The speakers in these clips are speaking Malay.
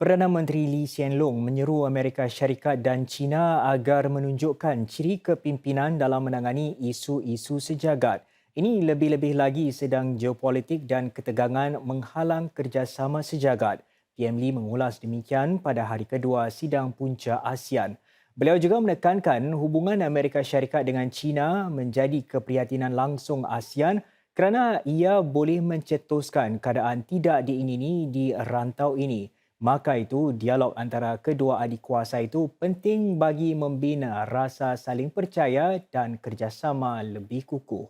Perdana Menteri Lee Hsien Loong menyeru Amerika Syarikat dan China agar menunjukkan ciri kepimpinan dalam menangani isu-isu sejagat. Ini lebih-lebih lagi sedang geopolitik dan ketegangan menghalang kerjasama sejagat. PM Lee mengulas demikian pada hari kedua sidang punca ASEAN. Beliau juga menekankan hubungan Amerika Syarikat dengan China menjadi keprihatinan langsung ASEAN kerana ia boleh mencetuskan keadaan tidak diingini di rantau ini. Maka itu, dialog antara kedua adik kuasa itu penting bagi membina rasa saling percaya dan kerjasama lebih kukuh.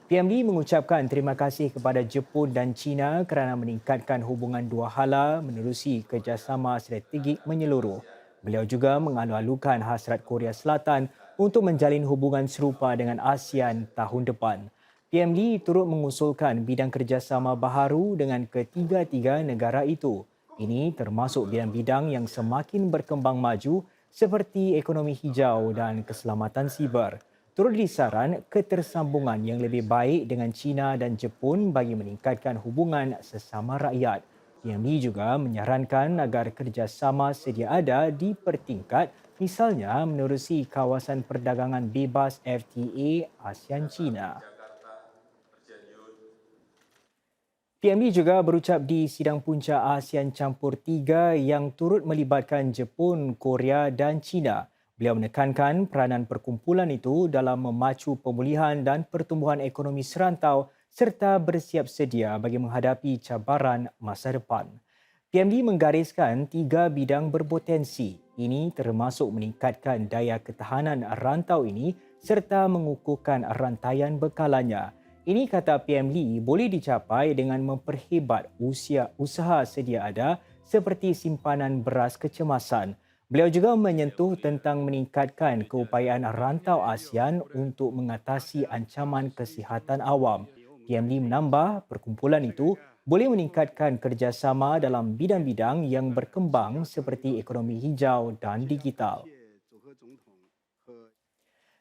PM Lee mengucapkan terima kasih kepada Jepun dan China kerana meningkatkan hubungan dua hala menerusi kerjasama strategik menyeluruh. Beliau juga mengalu-alukan hasrat Korea Selatan untuk menjalin hubungan serupa dengan ASEAN tahun depan. PM Lee turut mengusulkan bidang kerjasama baharu dengan ketiga-tiga negara itu. Ini termasuk bidang-bidang yang semakin berkembang maju seperti ekonomi hijau dan keselamatan siber. Turut disaran ketersambungan yang lebih baik dengan China dan Jepun bagi meningkatkan hubungan sesama rakyat. PM Lee juga menyarankan agar kerjasama sedia ada dipertingkat, misalnya menerusi kawasan perdagangan bebas FTA ASEAN-China. PM Lee juga berucap di sidang punca ASEAN Campur 3 yang turut melibatkan Jepun, Korea dan China. Beliau menekankan peranan perkumpulan itu dalam memacu pemulihan dan pertumbuhan ekonomi serantau serta bersiap sedia bagi menghadapi cabaran masa depan. PM Lee menggariskan 3 bidang berpotensi. Ini termasuk meningkatkan daya ketahanan rantau ini serta mengukuhkan rantaian bekalannya. Ini kata PM Lee boleh dicapai dengan memperhebat usaha sedia ada seperti simpanan beras kecemasan. Beliau juga menyentuh tentang meningkatkan keupayaan rantau ASEAN untuk mengatasi ancaman kesihatan awam. PM Lee menambah perkumpulan itu boleh meningkatkan kerjasama dalam bidang-bidang yang berkembang seperti ekonomi hijau dan digital.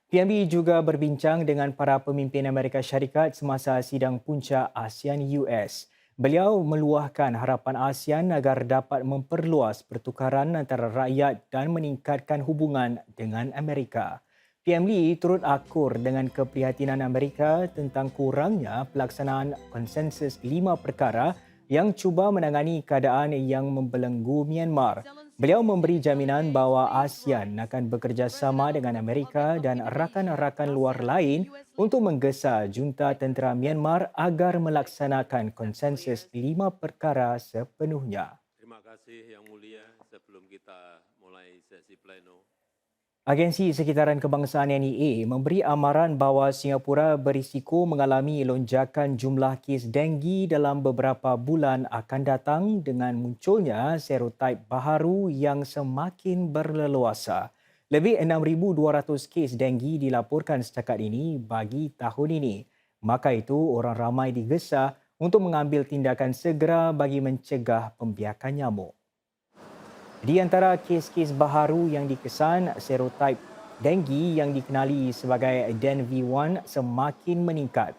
PMB juga berbincang dengan para pemimpin Amerika Syarikat semasa sidang punca ASEAN-US. Beliau meluahkan harapan ASEAN agar dapat memperluas pertukaran antara rakyat dan meningkatkan hubungan dengan Amerika. PM Lee turut akur dengan keprihatinan Amerika tentang kurangnya pelaksanaan konsensus 5 perkara yang cuba menangani keadaan yang membelenggu Myanmar. Beliau memberi jaminan bahawa ASEAN akan bekerjasama dengan Amerika dan rakan-rakan luar lain untuk menggesa junta tentera Myanmar agar melaksanakan konsensus 5 perkara sepenuhnya. Terima kasih Yang Mulia. Sebelum kita mulai sesi pleno. Agensi Sekitaran Kebangsaan NEA memberi amaran bahawa Singapura berisiko mengalami lonjakan jumlah kes denggi dalam beberapa bulan akan datang dengan munculnya serotipe baharu yang semakin berleluasa. Lebih 6,200 kes denggi dilaporkan setakat ini bagi tahun ini. Maka itu orang ramai digesa untuk mengambil tindakan segera bagi mencegah pembiakan nyamuk. Di antara kes-kes baharu yang dikesan, serotipe denggi yang dikenali sebagai DenV1 semakin meningkat.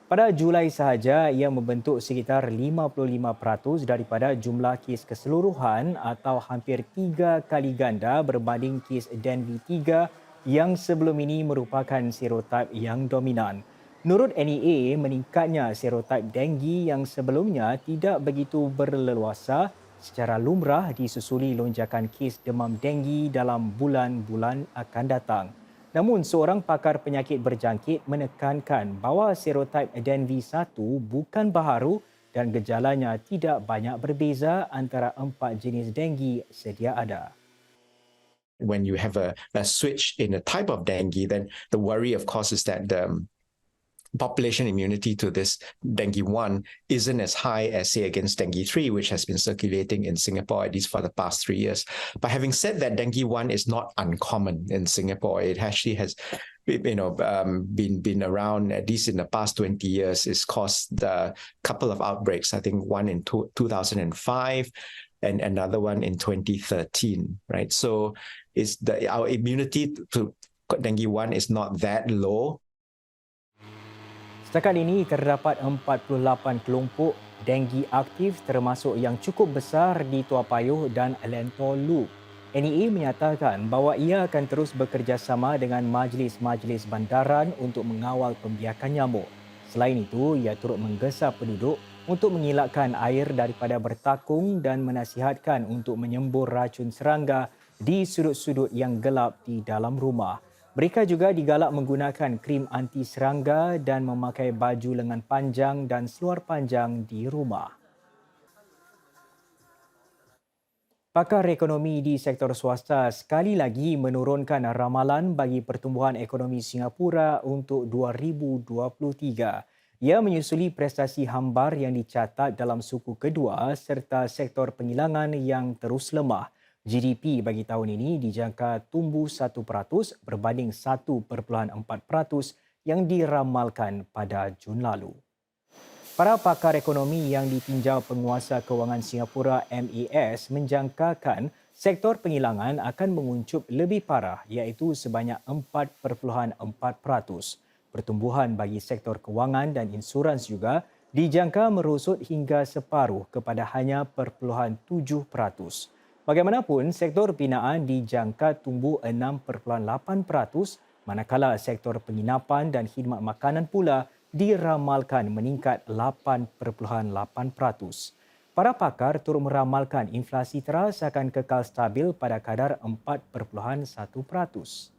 Pada Julai sahaja, ia membentuk sekitar 55% daripada jumlah kes keseluruhan atau hampir 3 kali ganda berbanding kes DenV3 yang sebelum ini merupakan serotipe yang dominan. Menurut NEA, meningkatnya serotipe denggi yang sebelumnya tidak begitu berleluasa secara lumrah disusuli lonjakan kes demam denggi dalam bulan-bulan akan datang. Namun, seorang pakar penyakit berjangkit menekankan bahawa serotipe DenV1 bukan baharu dan gejalanya tidak banyak berbeza antara 4 jenis denggi sedia ada. When you have a switch in a type of dengue, then the worry, of course, is that the population immunity to this dengue 1 isn't as high as, say, against dengue 3, which has been circulating in Singapore, at least for the past 3 years. But having said that, dengue 1 is not uncommon in Singapore. It actually has been around, at least in the past 20 years. It's caused a couple of outbreaks, I think one in 2005 and another one in 2013, right? So our immunity to dengue 1 is not that low. Setakat ini terdapat 48 kelompok denggi aktif termasuk yang cukup besar di Tua Payuh dan Lentor Loop. NEA menyatakan bahawa ia akan terus bekerjasama dengan majlis-majlis bandaran untuk mengawal pembiakan nyamuk. Selain itu, ia turut menggesa penduduk untuk mengelakkan air daripada bertakung dan menasihatkan untuk menyembur racun serangga di sudut-sudut yang gelap di dalam rumah. Mereka juga digalak menggunakan krim anti serangga dan memakai baju lengan panjang dan seluar panjang di rumah. Pakar ekonomi di sektor swasta sekali lagi menurunkan ramalan bagi pertumbuhan ekonomi Singapura untuk 2023. Ia menyusuli prestasi hambar yang dicatat dalam suku kedua serta sektor pengilangan yang terus lemah. GDP bagi tahun ini dijangka tumbuh 1% berbanding 1.4% yang diramalkan pada Jun lalu. Para pakar ekonomi yang ditinjau Penguasa Kewangan Singapura MAS menjangkakan sektor pengilangan akan menguncup lebih parah iaitu sebanyak 4.4%. Pertumbuhan bagi sektor kewangan dan insurans juga dijangka merosot hingga separuh kepada hanya 0.7%. Bagaimanapun, sektor binaan dijangka tumbuh 6.8%, manakala sektor penginapan dan khidmat makanan pula diramalkan meningkat 8.8%. Para pakar turut meramalkan inflasi teras akan kekal stabil pada kadar 4.1%.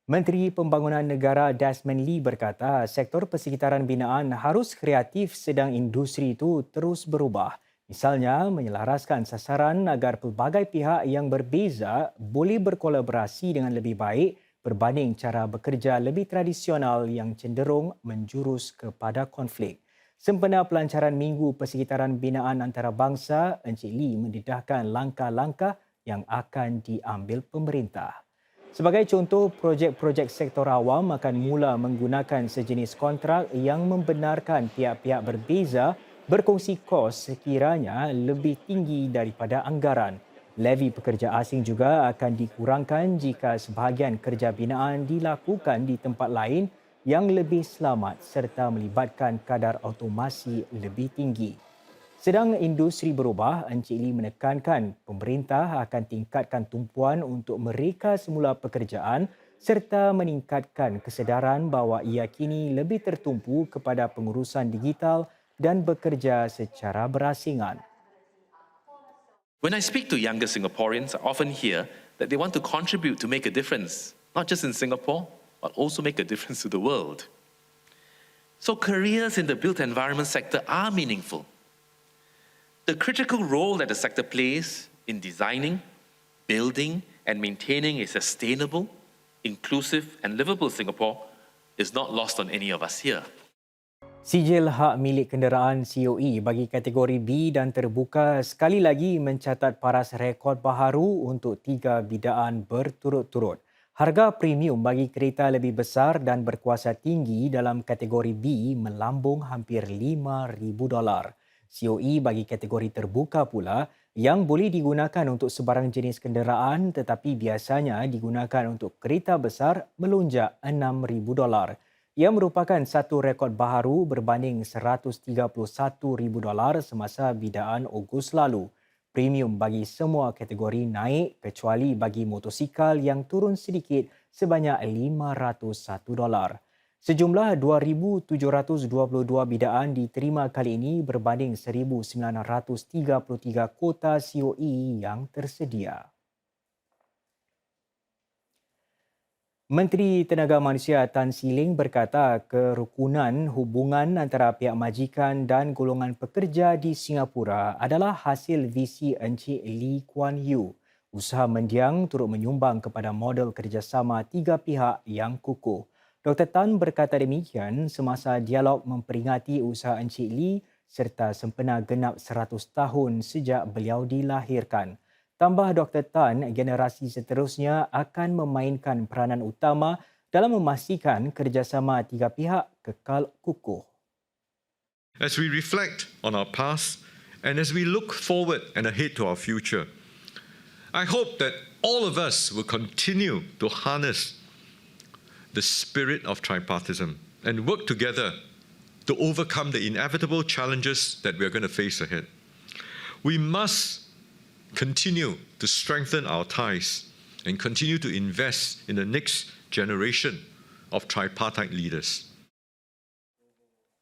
Menteri Pembangunan Negara Desmond Lee berkata sektor persekitaran binaan harus kreatif sedang industri itu terus berubah. Misalnya, menyelaraskan sasaran agar pelbagai pihak yang berbeza boleh berkolaborasi dengan lebih baik berbanding cara bekerja lebih tradisional yang cenderung menjurus kepada konflik. Sempena pelancaran Minggu Persekitaran Binaan Antarabangsa, Encik Lee mendedahkan langkah-langkah yang akan diambil pemerintah. Sebagai contoh, projek-projek sektor awam akan mula menggunakan sejenis kontrak yang membenarkan pihak-pihak berbeza berkongsi kos sekiranya lebih tinggi daripada anggaran. Levi pekerja asing juga akan dikurangkan jika sebahagian kerja binaan dilakukan di tempat lain yang lebih selamat serta melibatkan kadar automasi lebih tinggi. Sedang industri berubah, Encik Lee menekankan pemerintah akan tingkatkan tumpuan untuk mereka semula pekerjaan serta meningkatkan kesedaran bahawa ia kini lebih tertumpu kepada pengurusan digital dan bekerja secara berasingan. When I speak to younger Singaporeans, I often hear that they want to contribute to make a difference, not just in Singapore, but also make a difference to the world. So careers in the built environment sector are meaningful. The critical role that the sector plays in designing, building, and maintaining a sustainable, inclusive, and livable Singapore is not lost on any of us here. Sijil hak milik kenderaan COE bagi kategori B dan terbuka sekali lagi mencatat paras rekod baharu untuk 3 bidaan berturut-turut. Harga premium bagi kereta lebih besar dan berkuasa tinggi dalam kategori B melambung hampir $5,000. COE bagi kategori terbuka pula yang boleh digunakan untuk sebarang jenis kenderaan tetapi biasanya digunakan untuk kereta besar melonjak $6,000. Ia merupakan satu rekod baharu berbanding $131,000 semasa bidaan Ogos lalu. Premium bagi semua kategori naik kecuali bagi motosikal yang turun sedikit sebanyak $501. Sejumlah 2,722 bidaan diterima kali ini berbanding 1,933 kota COE yang tersedia. Menteri Tenaga Manusia Tan See Leng berkata kerukunan hubungan antara pihak majikan dan golongan pekerja di Singapura adalah hasil visi Encik Lee Kuan Yew. Usaha mendiang turut menyumbang kepada model kerjasama tiga pihak yang kukuh. Dr. Tan berkata demikian semasa dialog memperingati usaha Encik Lee serta sempena genap 100 tahun sejak beliau dilahirkan. Tambah Dr. Tan, generasi seterusnya akan memainkan peranan utama dalam memastikan kerjasama tiga pihak kekal kukuh. As we reflect on our past and as we look forward and ahead to our future, I hope that all of us will continue to harness the spirit of tripartism and work together to overcome the inevitable challenges that we are going to face ahead. We must continue to strengthen our ties and continue to invest in the next generation of tripartite leaders.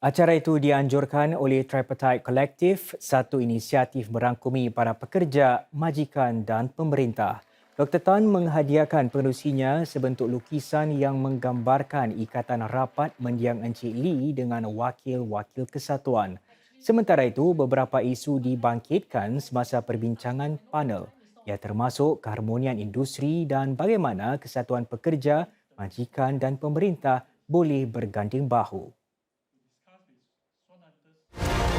Acara itu dianjurkan oleh Tripartite Collective, satu inisiatif merangkumi para pekerja, majikan dan pemerintah. Dr. Tan menghadiahkan penerusinya sebentuk lukisan yang menggambarkan ikatan rapat mendiang Encik Lee dengan wakil-wakil kesatuan. Sementara itu, beberapa isu dibangkitkan semasa perbincangan panel. Ia termasuk keharmonian industri dan bagaimana kesatuan pekerja, majikan dan pemerintah boleh berganding bahu.